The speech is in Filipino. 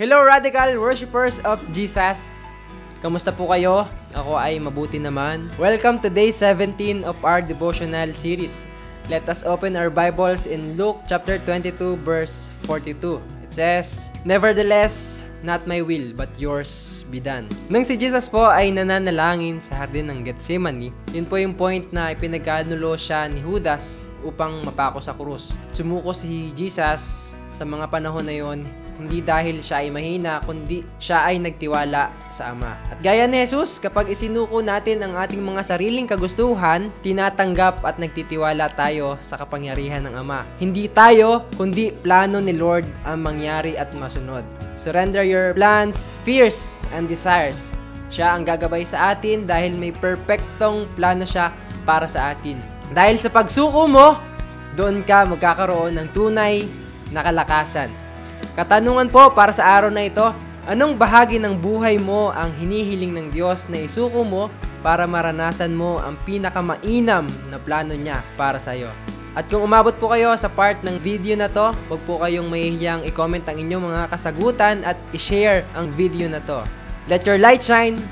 Hello Radical Worshippers of Jesus! Kamusta po kayo? Ako ay mabuti naman. Welcome to day 17 of our devotional series. Let us open our Bibles in Luke chapter 22 verse 42. It says, "Nevertheless, not my will, but yours be done." Nang si Jesus po ay nananalangin sa hardin ng Gethsemane, yun po yung point na ipinagkanulo siya ni Judas upang mapako sa krus. Sumuko si Jesus sa mga panahon na yon, hindi dahil siya ay mahina, kundi siya ay nagtiwala sa Ama. At gaya ni Jesus, kapag isinuko natin ang ating mga sariling kagustuhan, tinatanggap at nagtitiwala tayo sa kapangyarihan ng Ama. Hindi tayo, kundi plano ni Lord ang mangyari at masunod. Surrender your plans, fears, and desires. Siya ang gagabay sa atin dahil may perpektong plano siya para sa atin. Dahil sa pagsuko mo, doon ka magkakaroon ng tunay na kalakasan. Katanungan po para sa araw na ito, anong bahagi ng buhay mo ang hinihiling ng Diyos na isuko mo para maranasan mo ang pinakamainam na plano niya para sa iyo? At kung umabot po kayo sa part ng video na to, huwag po kayong mahihiyang i-comment ang inyong mga kasagutan at i-share ang video na to. Let your light shine.